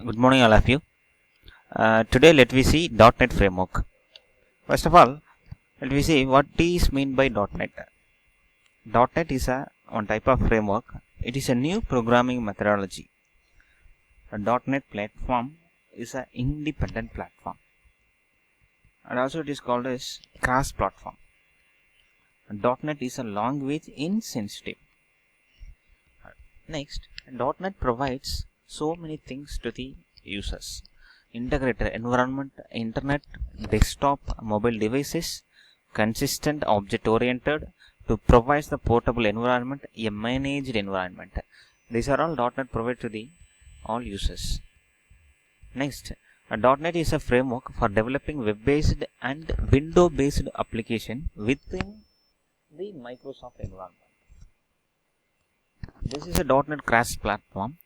Good morning, all of you. Today, let we see .NET framework. First of all, let we see what is mean by .NET. .NET is one type of framework. It is a new programming methodology. A .NET platform is an independent platform, and also it is called as cross-platform. .NET is a language insensitive. Next, .NET provides so many things to the users. Integrated environment, internet, desktop, mobile devices, consistent object-oriented to provide the portable environment, a managed environment. These are all .NET provide to the all users. Next, .NET is a framework for developing web-based and window-based application within the Microsoft environment. This is a .NET cross platform.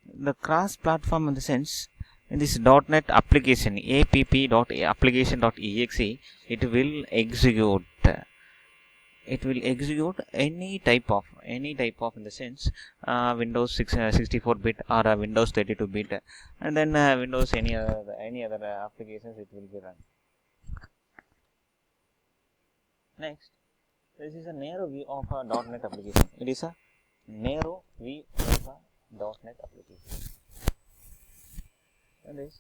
The cross platform in the sense, in this .NET application app.application.exe, it will execute any type of in the sense Windows 64-bit or Windows 32-bit, and then Windows any other applications it will be run. Next, this is a narrow view of a .NET application. It is a narrow view of a .NET application. And in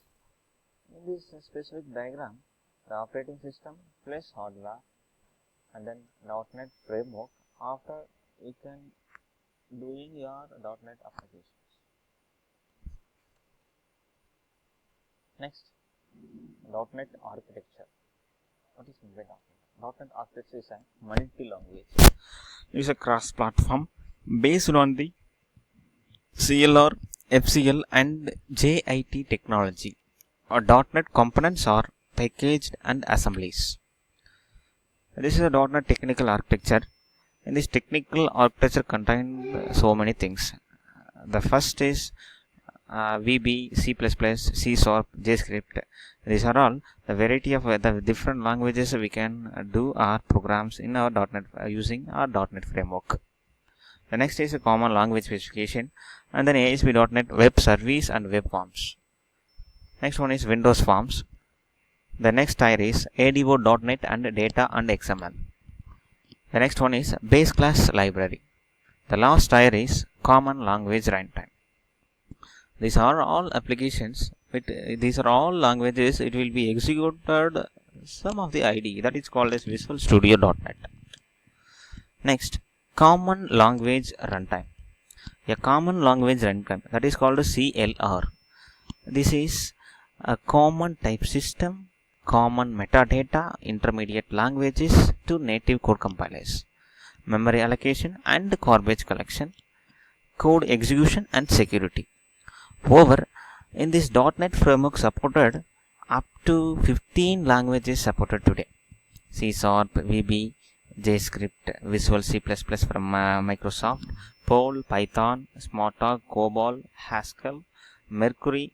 this specific diagram, the operating system plus hardware, and then .NET framework after you can doing your .NET applications. Next, .NET architecture. What is meant by .NET? .NET architecture is a multi-language. It is a cross-platform based on the CLR, FCL and JIT technology. Or .NET components are packaged and assemblies. This is a .NET technical architecture. In this technical architecture contains so many things. The first is VB, C++, C#, JavaScript. These are all the variety of the different languages we can do our programs in our .NET using our .NET framework. The next is a common language specification, and then ASP.NET Web Service and Web Forms. Next one is Windows Forms. The next tier is ADO.NET and Data and XML. The next one is Base Class Library. The last tier is Common Language Runtime. These are all applications. These are all languages. It will be executed some of the IDE that is called as Visual Studio.NET. Next, Common Language Runtime. A common language runtime, that is called a CLR. This is a common type system, common metadata, intermediate languages to native code compilers, memory allocation and garbage collection, code execution and security. However, in this .NET framework supported up to 15 languages supported today. C#, VB, JavaScript, Visual C++ from Microsoft, Perl, Python, Smalltalk, COBOL, Haskell, Mercury,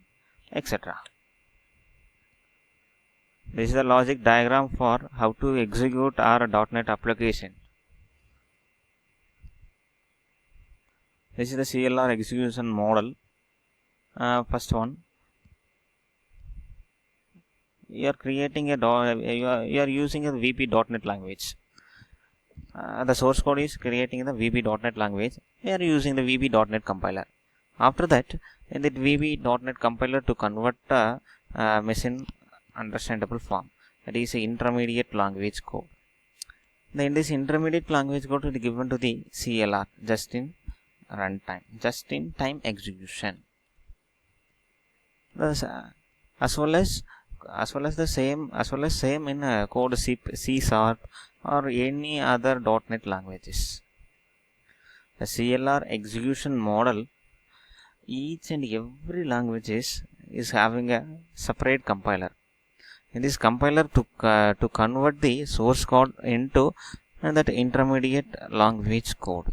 etc. This is the logic diagram for how to execute our .NET application. This is the CLR execution model. First one, you are creating you are using a VB.NET language. The source code is creating the VB.NET language. We are using the VB.NET compiler. After that, in the VB.NET compiler to convert the machine understandable form, that is intermediate language code. Then in this intermediate language code will be given to the CLR, just in runtime, just in time execution. Thus, as well as same in code C# or any other .NET languages. The CLR execution model, each and every language is having a separate compiler. In this compiler to convert the source code into that intermediate language code.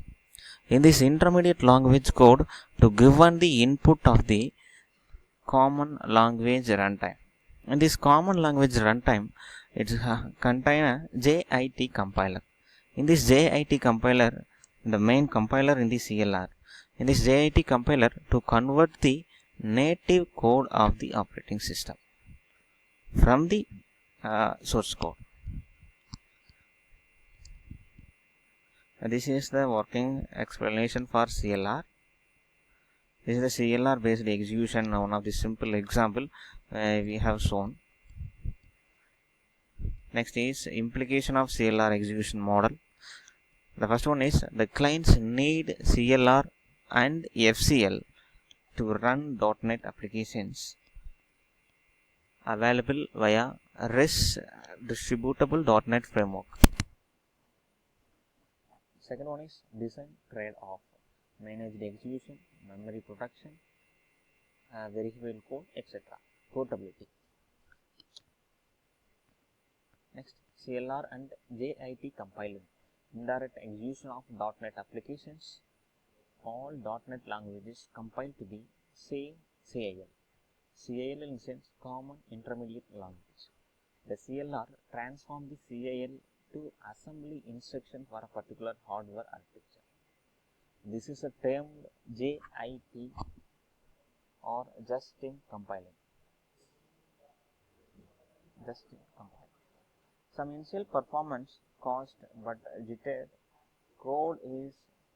In this intermediate language code to given the input of the common language runtime. In this common language runtime, it contain a JIT compiler. In this JIT compiler, the main compiler in the CLR. In this JIT compiler, to convert the native code of the operating system from the source code. This is the working explanation for CLR. This is the CLR based execution, one of the simple example we have shown. Next is implication of CLR execution model. The first one is the clients need CLR and FCL to run .NET applications available via REST distributable .NET framework. Second one is design trade-off, managed execution, memory protection, verifiable code, etc. Portability. Next, CLR and JIT compiling, indirect execution of .NET applications. All .NET languages compile to the same CIL. CIL in sense common intermediate language. The CLR transforms the CIL to assembly instruction for a particular hardware architecture. This is a termed JIT or just-in compiling. Some initial performance cost but jitter code is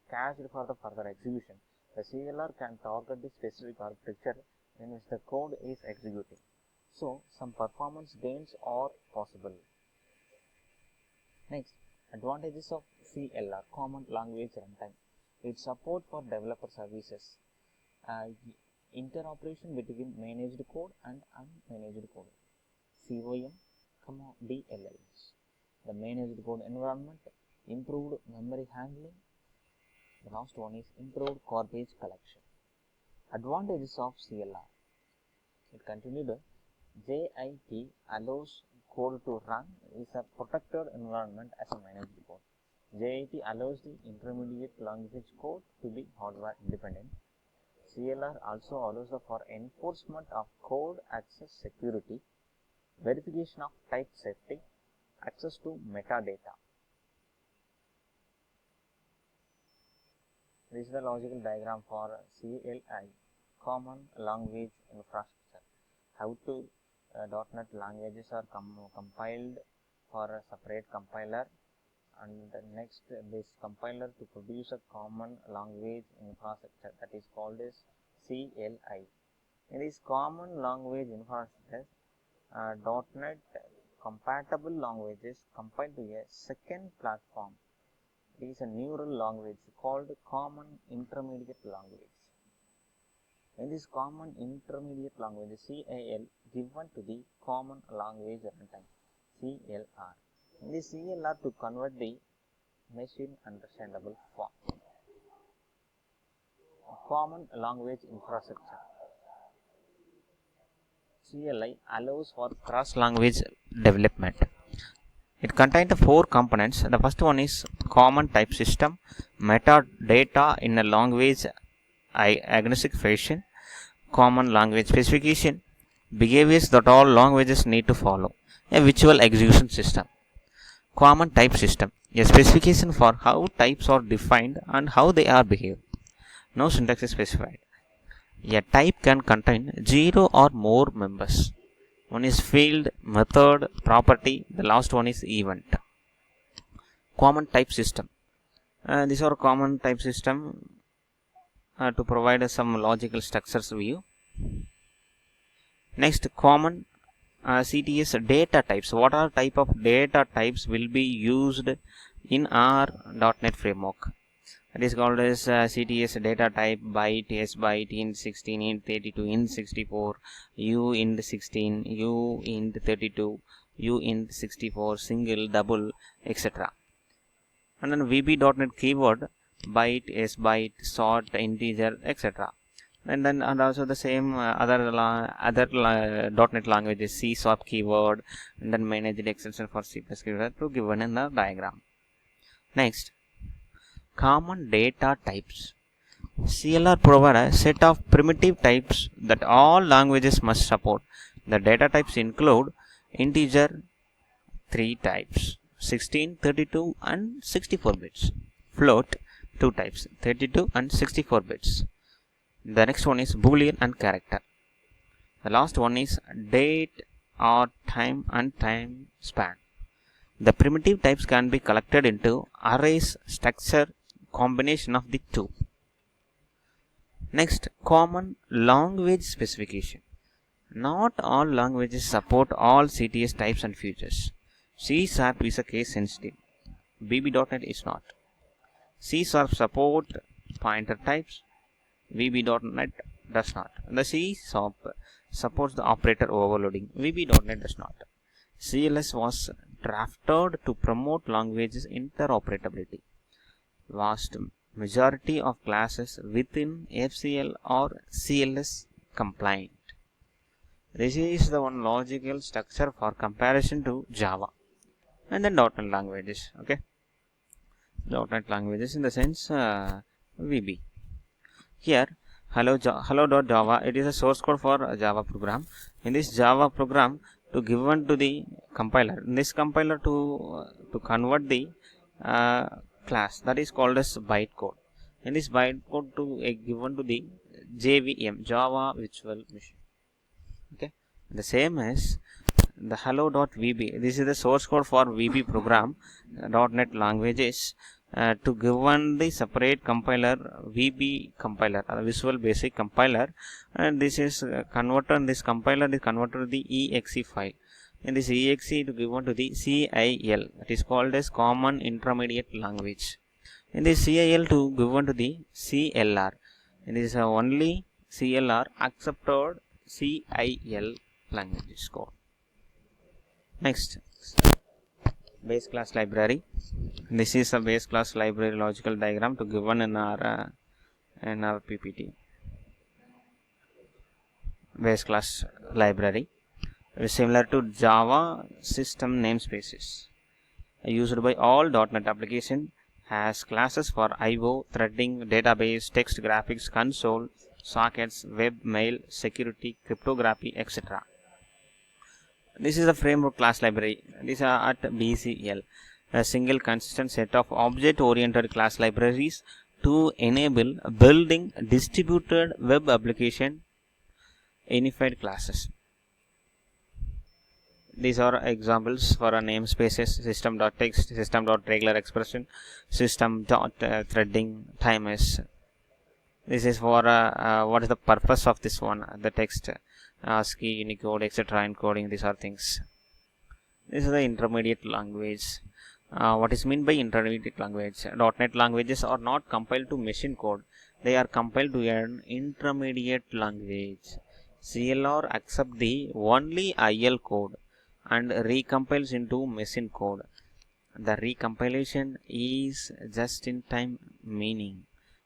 cached for the further execution. The CLR can target the specific architecture in which the code is executing. So, some performance gains are possible. Next, advantages of CLR, Common Language Runtime. Its support for developer services, interoperation between managed code and unmanaged code, COM, DLLs. The managed code environment, improved memory handling. The last one is improved garbage collection. Advantages of CLR. It continued. JIT allows code to run is a protected environment as a managed code. JIT allows the intermediate language code to be hardware independent. CLR also allows for enforcement of code access security, verification of type safety, access to metadata. This is the logical diagram for CLI, Common Language Infrastructure. How to .NET languages are compiled for a separate compiler, and next this compiler to produce a common language infrastructure, that is called as CLI. In this common language infrastructure, .NET compatible languages compiled to a second platform. It is a neural language called Common Intermediate Language. In this Common Intermediate Language, CIL given to the Common Language Runtime, CLR. In this CLR to convert the machine understandable form. Common Language Infrastructure. CLI allows for cross-language development. It contains 4 components. The first one is common type system, metadata in a language agnostic fashion, common language specification, behaviors that all languages need to follow, a virtual execution system. Common type system, a specification for how types are defined and how they are behaved. No syntax is specified. A type can contain 0 or more members. One is field, method, property. The last one is event. Common type system. These are common type system to provide some logical structures view. Next, common CTS data types. What are type of data types will be used in our .NET framework? It is called as CTS data type byte, S byte, int 16, int 32, int 64, U int 16, U int 32, U int 64, single, double, etc. And then VB.NET keyword, byte, S byte, sort, integer, etc. And then and also the same other .NET languages, C# keyword, and then managed extension for C++ keyword to given in the diagram. Next, common data types. CLR provides a set of primitive types that all languages must support. The data types include integer 3 types, 16, 32 and 64 bits. Float 2 types, 32 and 64 bits. The next one is Boolean and character. The last one is date or time and time span. The primitive types can be collected into arrays structure combination of the two. Next, common language specification. Not all languages support all CTS types and features. C# is a case sensitive. VB.NET is not. C# support pointer types. VB.NET does not. The C# supports the operator overloading. VB.NET does not. CLS was drafted to promote languages interoperability. Vast majority of classes within FCL are CLS compliant. This is the one logical structure for comparison to Java. And then .NET languages. Okay. .NET languages in the sense VB. Here, hello.java, it is a source code for a Java program. In this Java program, to given to the compiler, in this compiler to convert the class, that is called as bytecode. In this bytecode to given to the JVM, Java Virtual Machine. Okay, the same as the hello.vb. This is the source code for VB program, .NET languages. To given the separate compiler, VB compiler, Visual Basic Compiler, and this is converted. This compiler is converted to the exe file. In this exe to given to the CIL, that is called as Common Intermediate Language. In this CIL to given to the CLR. In this only CLR accepted CIL language code. Next, base class library. This is a base class library logical diagram to given in our PPT. Base class library is similar to Java system namespaces used by all .NET application. Has classes for I/O, threading, database, text, graphics, console, sockets, web, mail, security, cryptography, etc. This is a framework class library. These are at BCL, a single consistent set of object-oriented class libraries to enable building distributed web application unified classes. These are examples for a namespaces: system.text, system.regular expression, system.threading, timers. This is for what is the purpose of this one? The text, ASCII, Unicode, etc. encoding. These are things. This is the intermediate language. What is meant by intermediate language? .NET languages are not compiled to machine code. They are compiled to an intermediate language. CLR accepts the only IL code and recompiles into machine code. The recompilation is just-in-time, meaning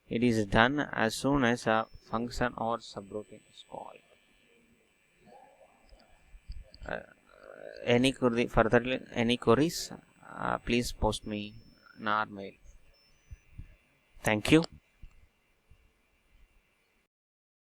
it is done as soon as a function or subroutine is called. Any queries, please post me in our mail. Thank you.